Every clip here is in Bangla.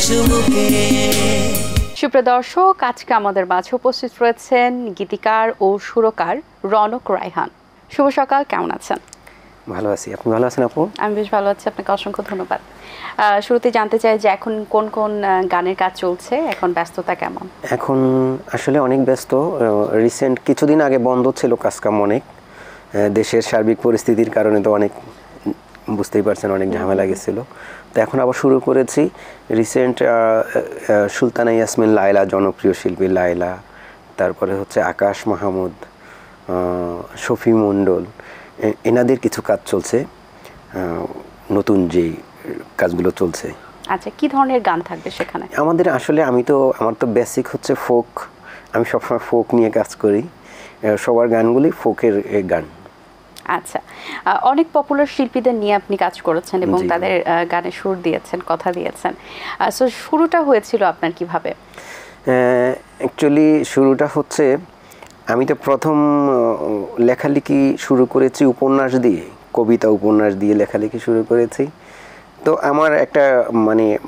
চুমুকে। সুপ্রিয় দর্শক, আজকে আমাদের মাঝে উপস্থিত রয়েছেন গীতিকার ও সুরকার রনক রায়হান। শুভ সকাল, কেমন আছেন? ভালো আছি, আপনি ভালো আছেন আপু? আমি বেশ ভালো আছি, আপনাকে অসংখ্য ধন্যবাদ। শুরুতে জানতে চাই যে এখন কোন কোন গানের কাজ চলছে, এখন ব্যস্ততা কেমন? এখন আসলে অনেক ব্যস্ত। রিসেন্ট কিছুদিন আগে বন্ধ ছিল কাজকাম অনেক, দেশের সার্বিক পরিস্থিতির কারণে তো অনেক, বুঝতেই পারছেন, অনেক ঝামেলা গেছিল। তো এখন আবার শুরু করেছি। রিসেন্ট সুলতানা ইয়াসমিন লায়লা, জনপ্রিয় শিল্পী লায়লা, তারপরে হচ্ছে আকাশ মাহমুদ, শফি মণ্ডল, এনাদের কিছু কাজ চলছে, নতুন যেই কাজগুলো চলছে। আচ্ছা, কি ধরনের গান থাকবে সেখানে? আমাদের আসলে আমার তো বেসিক হচ্ছে ফোক, আমি সবসময় ফোক নিয়ে কাজ করি, সবার গানগুলি ফোকের গান। আচ্ছা, অনেক পপুলার শিল্পীদের নিয়ে আপনি কাজ করেছেন এবং তাদের গানে সুর দিয়েছেন, কথা দিয়েছেন। সো শুরুটা হয়েছিল আপনার কিভাবে? অ্যাকচুয়ালি শুরুটা হচ্ছে, আমি তো প্রথম লেখালেখি শুরু করেছি উপন্যাস দিয়ে, কবিতা উপন্যাস দিয়ে লেখালেখি শুরু করেছি। তো আমার একটা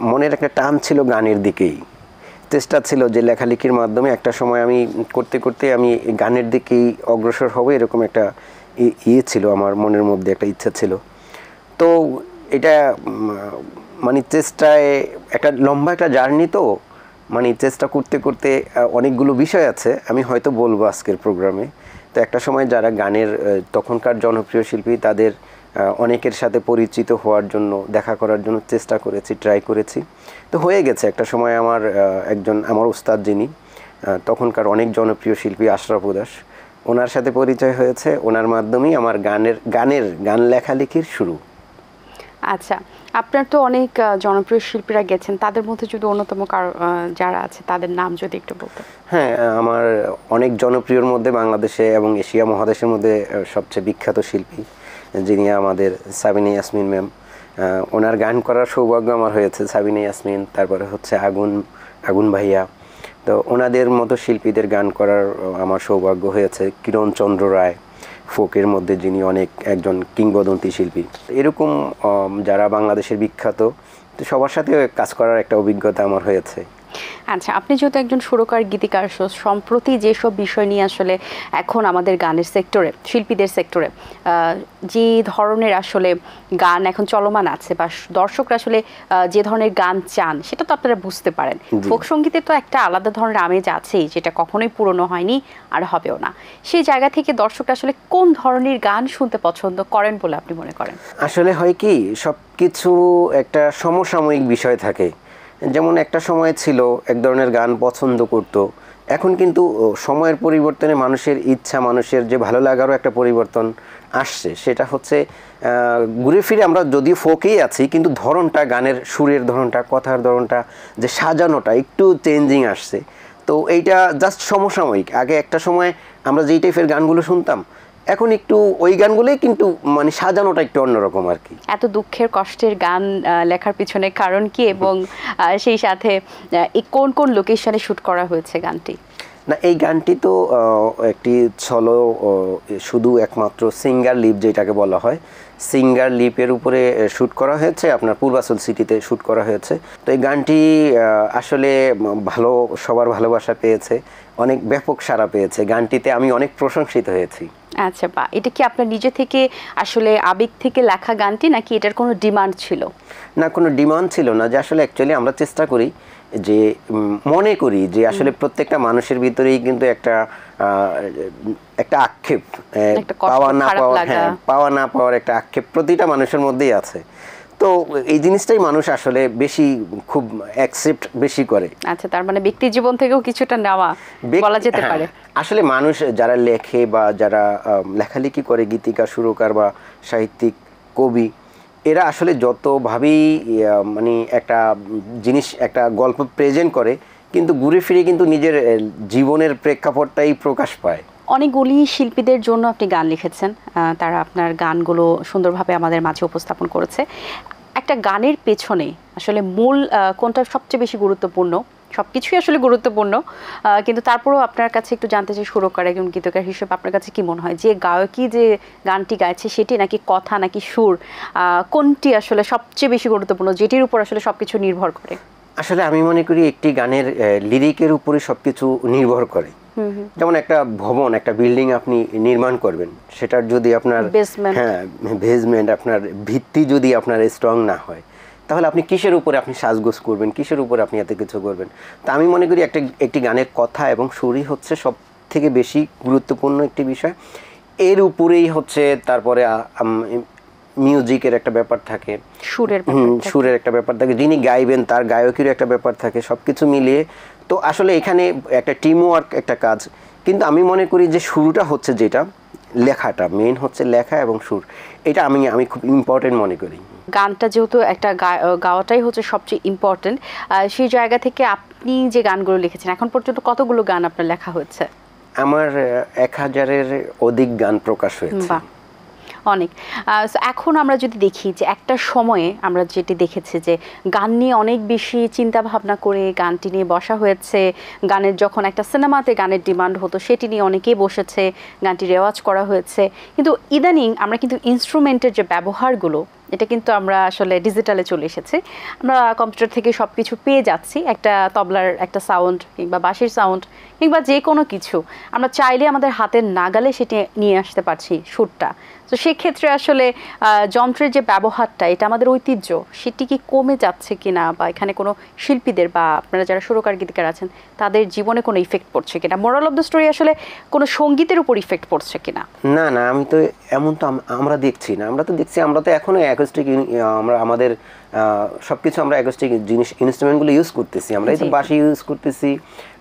মনের একটা টান ছিল গানের দিকেই, চেষ্টা ছিল যে লেখালেখির মাধ্যমে একটা সময় আমি করতে করতে আমি গানের দিকেই অগ্রসর হব, এরকম একটা ছিল আমার মনের মধ্যে, একটা ইচ্ছা ছিল। তো এটা চেষ্টায় একটা লম্বা একটা জার্নি, তো চেষ্টা করতে করতে অনেকগুলো বিষয় আছে, আমি হয়তো বলবো আজকের প্রোগ্রামে। তো একটা সময় যারা গানের তখনকার জনপ্রিয় শিল্পী, তাদের অনেকের সাথে পরিচিত হওয়ার জন্য, দেখা করার জন্য চেষ্টা করেছি, ট্রাই করেছি। তো হয়ে গেছে। একটা সময় আমার উস্তাদ যিনি তখনকার অনেক জনপ্রিয় শিল্পী আশরাফ উদাস, ওনার সাথে পরিচয় হয়েছে, ওনার মাধ্যমেই আমার গান লেখালেখির শুরু। আচ্ছা, আপনার তো অনেক জনপ্রিয় শিল্পীরা গেছেন, তাদের মধ্যে যদি অন্যতম যারা আছে তাদের নাম যদি একটু বলতেন। হ্যাঁ, আমার অনেক জনপ্রিয়র মধ্যে বাংলাদেশে এবং এশিয়া মহাদেশের মধ্যে সবচেয়ে বিখ্যাত শিল্পী যিনি আমাদের সাবিনা ইয়াসমিন ম্যাম, ওনার গান করার সৌভাগ্য আমার হয়েছে। সাবিনা ইয়াসমিন, তারপরে হচ্ছে আগুন ভাইয়া, তো ওনাদের মতো শিল্পীদের গান করার আমার সৌভাগ্য হয়েছে। কিরণ চন্দ্র রায়, ফোকের মধ্যে যিনি একজন কিংবদন্তি শিল্পী। এরকম যারা বাংলাদেশের বিখ্যাত, তো সবার সাথে কাজ করার একটা অভিজ্ঞতা আমার হয়েছে। আচ্ছা, আপনি যেহেতু একজন সুরকার, গীতিকার, সম্প্রতি যেসব বিষয় নিয়ে আসলে এখন আমাদের গানের সেক্টরে, শিল্পীদের সেক্টরে যে ধরনের আসলে গান এখন চলমান আছে, বা দর্শকরা আসলে যে ধরনের গান চান, সেটা তো আপনারা বুঝতে পারেন। ফোক সঙ্গীতে তো একটা আলাদা ধরনের আমেজ আছেই, যেটা কখনোই পুরনো হয়নি আর হবেও না। সেই জায়গা থেকে দর্শকরা আসলে কোন ধরনের গান শুনতে পছন্দ করেন বলে আপনি মনে করেন? আসলে হয় কি, সব কিছু একটা সমসাময়িক বিষয় থাকে। যেমন একটা সময় ছিল এক ধরনের গান পছন্দ করতো, এখন কিন্তু সময়ের পরিবর্তনে মানুষের ইচ্ছা, মানুষের যে ভালো লাগারও একটা পরিবর্তন আসছে। সেটা হচ্ছে ঘুরে ফিরে আমরা যদিও ফোকেই আছি, কিন্তু ধরনটা, গানের সুরের ধরনটা, কথার ধরনটা, যে সাজানোটা একটু চেঞ্জিং আসছে। তো এইটা জাস্ট সমসাময়িক। আগে একটা সময় আমরা যেই টাইপের গানগুলো শুনতাম, এখন একটু ওই গানগুলোই, কিন্তু সাজানোটা একটু অন্যরকম আর কি। এত দুঃখের কষ্টের গান লেখার পিছনে কারণ কি, এবং সেই সাথে কোন কোন লোকেশনে শুট করা হয়েছে গানটি? না, এই গানটি তো একটি শুধু একমাত্র সিঙ্গার লিপ যেটাকে বলা হয়, সিঙ্গার লিপের উপরে শ্যুট করা হয়েছে, আপনার পূর্বাচল সিটিতে শ্যুট করা হয়েছে। তো এই গানটি আসলে সবার ভালোবাসা পেয়েছে, অনেক ব্যাপক সাড়া পেয়েছে। গানটিতে আমি অনেক প্রশংসিত হয়েছি। আচ্ছা, বা এটা কি আপনার নিজে থেকে আসলে আবেগ থেকে লেখা গানটি, নাকি এটার কোনো ডিমান্ড ছিল? না, কোনো ডিমান্ড ছিল না। যে আসলে অ্যাকচুয়ালি আমরা চেষ্টা করি, যে মনে করি যে আসলে প্রত্যেকটা মানুষের ভিতরেই কিন্তু একটা আক্ষেপ, পাওয়া না পাওয়ার একটা আক্ষেপ প্রতিটা মানুষের মধ্যেই আছে। তো এই জিনিসটাই মানুষ আসলে খুব অ্যাকসেপ্ট বেশি করে। আচ্ছা, তার মানে ব্যক্তি জীবন থেকেও কিছুটা নেওয়া বলা যেতে পারে। আসলে মানুষ যারা লেখে বা যারা লেখালেখি করে, গীতিকার, সুরকার বা সাহিত্যিক, কবি, এরা আসলে যতভাবেই একটা জিনিস, একটা গল্প প্রেজেন্ট করে, কিন্তু ঘুরে ফিরে কিন্তু নিজের জীবনের প্রেক্ষাপটটাই প্রকাশ পায়। অনেকগুলি শিল্পীদের জন্য আপনি গান লিখেছেন, তারা আপনার গানগুলো সুন্দরভাবে আমাদের মাঝে উপস্থাপন করেছে। একটা গানের পেছনে আসলে মূল কোনটা সবচেয়ে বেশি গুরুত্বপূর্ণ? সব কিছুই আসলে গুরুত্বপূর্ণ, কিন্তু তারপরেও আপনার কাছে একটু জানতে চাই, সুরকার, একজন গীতকার হিসেবে আপনার কাছে কি মনে হয় যে গায়কী যে গানটি গাইছে সেটি, নাকি কথা, নাকি সুর, কোনটি আসলে সবচেয়ে বেশি গুরুত্বপূর্ণ, যেটির উপর আসলে সব কিছু নির্ভর করে? আসলে আমি মনে করি একটি গানের লিরিকের উপরে সবকিছু নির্ভর করে। যেমন একটা ভবন, একটা বিল্ডিং আপনি নির্মাণ করবেন, সেটার যদি আপনার হ্যাঁ বেসমেন্ট, আপনার ভিত্তি যদি আপনার স্ট্রং না হয়, তাহলে আপনি কিসের উপরে আপনি সাজগোজ করবেন, কিসের উপরে আপনি এত কিছু করবেন। তো আমি মনে করি একটি গানের কথা এবং সুরই হচ্ছে সব থেকে বেশি গুরুত্বপূর্ণ একটি বিষয়। এর উপরেই হচ্ছে তারপরে মিউজিকের একটা ব্যাপার থাকে, সুরের একটা ব্যাপার থাকে, যিনি গাইবেন তার গায়কেরও একটা ব্যাপার থাকে, সব কিছু মিলিয়ে। তো আসলে এখানে একটা টিম ওয়ার্ক একটা কাজ। কিন্তু আমি মনে করি যে শুরুটা হচ্ছে যেটা লেখাটা, মেইন হচ্ছে লেখা এবং সুর, এটা আমি খুব ইম্পর্টেন্ট মনে করি। গানটা যেহেতু একটা গাওয়াটাই হচ্ছে সবচেয়ে ইম্পর্টেন্ট, সেই জায়গা থেকে আপনি যে গানগুলো লিখেছেন এখন পর্যন্ত কতগুলো গান আপনার লেখা হয়েছে? আমার 1000-এর অধিক গান প্রকাশ হয়েছে। অনেক। এখন আমরা যদি দেখি যে একটা সময়ে আমরা যেটি দেখেছি যে গান নিয়ে অনেক বেশি চিন্তা ভাবনা করে গানটি নিয়ে বসা হয়েছে, গানের যখন একটা সিনেমাতে গানের ডিমান্ড হতো সেটি নিয়ে অনেকেই বসেছে, গানটি রেওয়াজ করা হয়েছে। কিন্তু ইদানিং আমরা কিন্তু ইনস্ট্রুমেন্টের যে ব্যবহারগুলো, এটা কিন্তু আমরা আসলে ডিজিটালে চলে এসেছে, আমরা কম্পিউটার থেকে সব কিছু পেয়ে যাচ্ছি। একটা তবলার একটা সাউন্ড কিংবা বাঁশির সাউন্ড কিংবা যে কোনো কিছু আমরা চাইলে আমাদের হাতের নাগালে সেটি নিয়ে আসতে পারছি সুরটা। তো সেক্ষেত্রে আসলে যন্ত্রের যে ব্যবহারটা, এটা আমাদের ঐতিহ্য, সেটি কি কমে যাচ্ছে কিনা, বা এখানে কোনো শিল্পীদের বা আপনারা যারা সুরকার গীতিকার আছেন তাদের জীবনে কোনো ইফেক্ট পড়ছে কিনা? মোরাল অফ দ্য স্টোরি আসলে কোনো সঙ্গীতের উপর ইফেক্ট পড়ছে কিনা? না না, আমি তো এমন তো আমরা দেখছি না। আমরা তো দেখছি, আমরা তো এখনো অ্যাকোস্টিক, আমরা আমাদের সবকিছু আমরা অ্যাকোস্টিক জিনিস ইনস্ট্রুমেন্টগুলো ইউজ করতেছি। আমরা এই তো বাঁশি ইউজ করতেছি,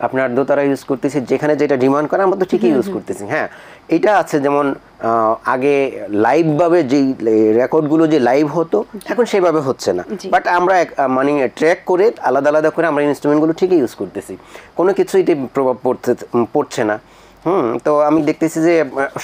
আপনার দোতারা ইউজ করতেছি, যেখানে যেটা ডিমান্ড করে আমরা তো ঠিকই ইউজ করতেছি। হ্যাঁ, এটা আছে, যেমন আগে লাইভভাবে যেই রেকর্ডগুলো যে লাইভ হতো এখন সেভাবে হচ্ছে না, বাট আমরা মানে ট্র্যাক করে আলাদা আলাদা করে আমরা ইনস্ট্রুমেন্টগুলো ঠিকই ইউজ করতেছি, কোনো কিছুই প্রভাব পড়ছে না। তো আমি দেখতেছি যে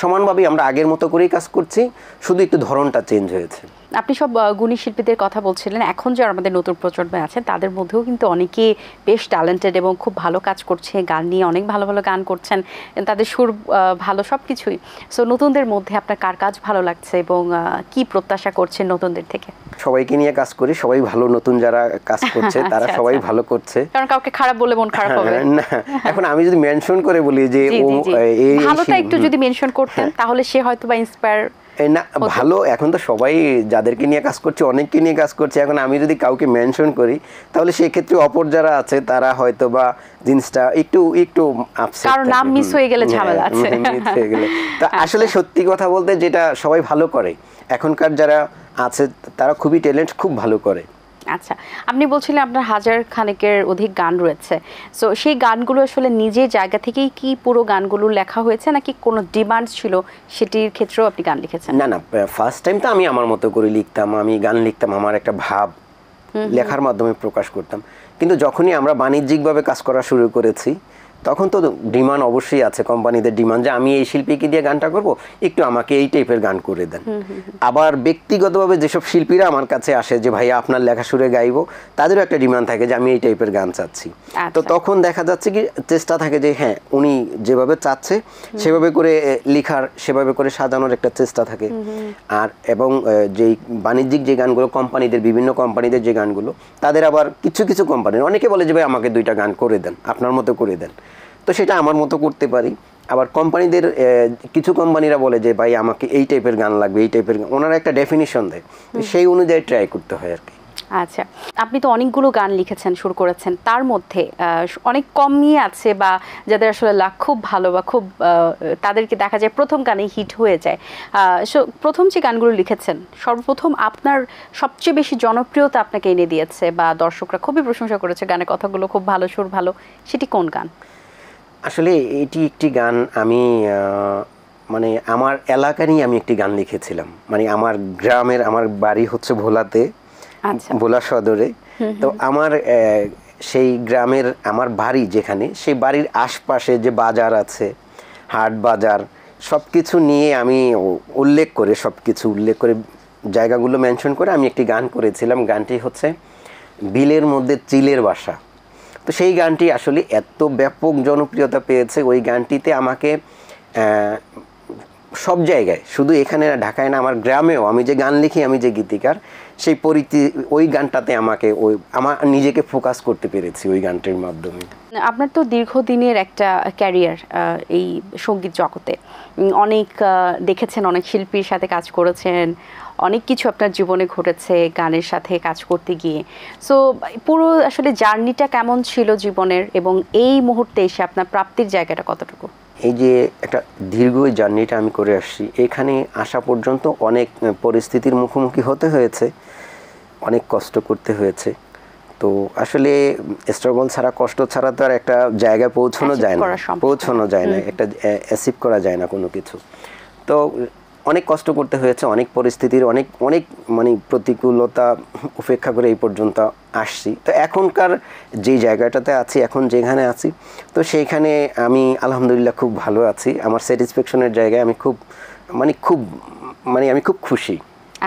সমানভাবেই আমরা আগের মতো করেই কাজ করছি, শুধু একটু ধরনটা চেঞ্জ হয়েছে। আপনি সব গুণী শিল্পীদের কথা বলছিলেন, এখন যারা আমাদের নতুন প্রজন্মে আছেন তাদের মধ্যেও কিন্তু অনেকে বেশ ট্যালেন্টেড এবং খুব ভালো কাজ করছে, গান নিয়ে অনেক ভালো ভালো গান করছেন, তাদের সুর ভালো, সব কিছুই। সো নতুনদের মধ্যে আপনার কার কাজ ভালো লাগছে এবং কি প্রত্যাশা করছেন নতুনদের থেকে? সবাইকে নিয়ে কাজ করি, সবাই ভালো, নতুন যারা কাজ করছে তারা সবাই ভালো করছে। কারণ কাউকে খারাপ বলে মন খারাপ হবে না। এখন আমি যদি মেনশন করে বলি যে ভালোটা একটু যদি মেনশন করতেন তাহলে সে হয়তো বা ইন্সপায়ার না, ভালো। এখন তো সবাই যাদেরকে নিয়ে কাজ করছে অনেককে নিয়ে কাজ করছে, এখন আমি যদি কাউকে মেনশন করি তাহলে সেই ক্ষেত্রে অপর যারা আছে তারা হয়তো বা জিনিসটা একটু আপসেট, কারণ নাম মিস হয়ে গেলে ঝামেলা আছে। তো আসলে সত্যি কথা বলতে যেটা সবাই ভালো করে, এখনকার যারা আছে তারা খুবই ট্যালেন্ট, খুব ভালো করে। আচ্ছা, আপনি বলছিলেন আপনার 1000 খানেকের অধিক গান রয়েছে, সো সেই গানগুলো আসলে নিজের জায়গা থেকেই কি পুরো গানগুলো লেখা হয়েছে নাকি কোনো ডিমান্ড ছিল সেটির ক্ষেত্রেও আপনি গান লিখেছেন? না না, ফার্স্ট টাইম তো আমি আমার মতো করে লিখতাম, আমি গান লিখতাম, আমার একটা ভাব লেখার মাধ্যমে প্রকাশ করতাম। কিন্তু যখনই আমরা বাণিজ্যিকভাবে কাজ করা শুরু করেছি তখন তো ডিমান্ড অবশ্যই আছে, কোম্পানিদের ডিমান্ড যে আমি এই শিল্পীকে দিয়ে গানটা করব, একটু আমাকে এই টাইপের গান করে দেন। আবার ব্যক্তিগতভাবে যেসব শিল্পীরা আমার কাছে আসে যে ভাইয়া আপনার লেখা সুরে গাইবো, তাদেরও একটা ডিমান্ড থাকে যে আমি এই টাইপের গান চাচ্ছি। তো তখন দেখা যাচ্ছে কি চেষ্টা থাকে যে হ্যাঁ উনি যেভাবে চাচ্ছে সেভাবে করে লিখার, সেভাবে করে সাজানোর একটা চেষ্টা থাকে। আর এবং যেই বাণিজ্যিক যে গানগুলো কোম্পানিদের, বিভিন্ন কোম্পানিদের যে গানগুলো, তাদের আবার কিছু কিছু কোম্পানির অনেকে বলে যে ভাই আমাকে 2টা গান করে দেন, আপনার মতো করে দেন। তো সেটা আমার মতো করতে পারি। আবার কোম্পানিদের কিছু কোম্পানিরা বলে যে ভাই আমাকে এই টাইপের গান লাগবে, এই টাইপের গান, ওনারা একটা ডেফিনিশন দেয়, সেই অনুযায়ী ট্রাই করতে হয় আর কি। আচ্ছা, আপনি তো অনেকগুলো গান লিখেছেন, শুরু করেছেন, তার মধ্যে অনেক কমই আছে বা যাদের আসলে লাক খুব ভালো বা খুব তাদেরকে দেখা যায় প্রথম গানেই হিট হয়ে যায়। সো প্রথম যে গানগুলো লিখেছেন, সর্বপ্রথম আপনার সবচেয়ে বেশি জনপ্রিয়তা আপনাকে এনে দিয়েছে বা দর্শকরা খুবই প্রশংসা করেছে, গানের কথাগুলো খুব ভালো, সুর ভালো, সেটি কোন গান? আসলে এটি একটি গান আমি মানে আমার এলাকা নিয়ে আমি একটি গান লিখেছিলাম। মানে আমার গ্রামের, আমার বাড়ি হচ্ছে ভোলাতে, ভোলা সদরে। তো আমার সেই গ্রামের আমার বাড়ি যেখানে, সেই বাড়ির আশপাশে যে বাজার আছে, হাট বাজার, সব কিছু নিয়ে আমি উল্লেখ করে জায়গাগুলো মেনশন করে আমি একটি গান করেছিলাম। গানটি হচ্ছে বিলের মধ্যে চিলের বাসা। তো সেই গানটি আসলে এত ব্যাপক জনপ্রিয়তা পেয়েছে, ওই গানটিতে আমাকে সব জায়গায়, শুধু এখানে না, ঢাকায় না, আমার গ্রামেও আমি যে গান লিখি, আমি যে গীতিকার, সেই ওই গানটাতে আমার নিজেকে ফোকাস করতে পেরেছি ওই গানটির মাধ্যমে। আপনার তো দীর্ঘদিনের একটা ক্যারিয়ার এই সঙ্গীত জগতে, অনেক দেখেছেন, অনেক শিল্পীর সাথে কাজ করেছেন, অনেক কিছু আপনার জীবনে ঘটেছে গানের সাথে কাজ করতে গিয়ে। সো পুরো আসলে জার্নিটা কেমন ছিল জীবনের, এবং এই মুহূর্তে এসে আপনার প্রাপ্তির জায়গাটা কতটুকু? এই যে একটা দীর্ঘ জার্নিটা আমি করে আসছি, এখানে আসা পর্যন্ত অনেক পরিস্থিতির মুখোমুখি হতে হয়েছে, অনেক কষ্ট করতে হয়েছে। তো আসলে স্ট্রাগল ছাড়া, কষ্ট ছাড়া তো আর একটা জায়গায় পৌঁছানো যায় না, একটা অ্যাচিভ করা যায় না কোনো কিছু। তো অনেক কষ্ট করতে হয়েছে, অনেক পরিস্থিতির অনেক মানে প্রতিকূলতা উপেক্ষা করে এই পর্যন্ত আসছি। তো এখনকার যে জায়গাটাতে আছি, এখন যেখানে আছি, তো সেইখানে আমি আলহামদুলিল্লাহ খুব ভালো আছি। আমার স্যাটিসফ্যাকশনের জায়গায় আমি খুব খুশি।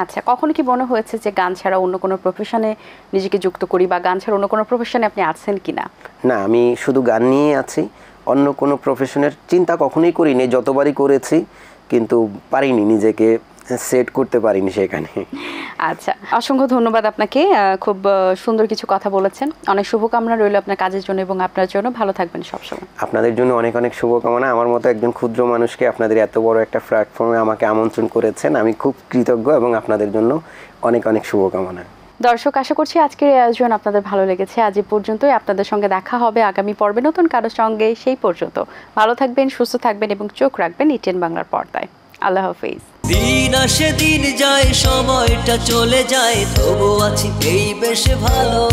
আচ্ছা, কখনো কি মনে হয়েছে যে গান ছাড়া অন্য কোনো প্রফেশনে নিজেকে যুক্ত করি, বা গান ছাড়া অন্য কোনো প্রফেশনে আপনি আছেন কিনা? না, আমি শুধু গান নিয়েই আছি, অন্য কোনো প্রফেশনের চিন্তা কখনোই করিনি। যতবারই করেছি কিন্তু পারিনি, নিজেকে সেট করতে পারিনি সেখানে। আচ্ছা, অসংখ্য ধন্যবাদ আপনাকে, খুব সুন্দর কিছু কথা বলেছেন। অনেক শুভকামনা রইল আপনার কাজের জন্য এবং আপনার জন্য। ভালো থাকবেন সবসময়। আপনাদের জন্য অনেক অনেক শুভকামনা। আমার মতো একজন ক্ষুদ্র মানুষকে আপনাদের এত বড় একটা প্ল্যাটফর্মে আমাকে আমন্ত্রণ করেছেন, আমি খুব কৃতজ্ঞ, এবং আপনাদের জন্য অনেক অনেক শুভকামনা। দর্শক, আশা করছি আজকের এই আয়োজন আপনাদের ভালো লেগেছে। আজ এই পর্যন্তই। আপনাদের সঙ্গে দেখা হবে আগামী পর্বে নতুন কারোর সঙ্গে। সেই পর্যন্ত ভালো থাকবেন, সুস্থ থাকবেন এবং চোখ রাখবেন ইটিএন বাংলার পর্দায়। আল্লাহ হাফেজ। দিন আসে দিন যায়, সময়টা চলে যায়, তবু আছি এই বেশ ভালো।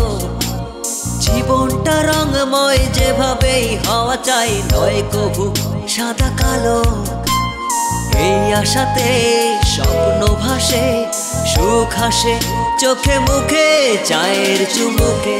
জীবনটা রঙময়, যেভাবেই হওয়া চাই, নয় কভু সাদা কালো। এই আশাতে স্বপ্ন ভাসে, সুখ হাসে চোখে মুখে, চায়ের চুমুকে।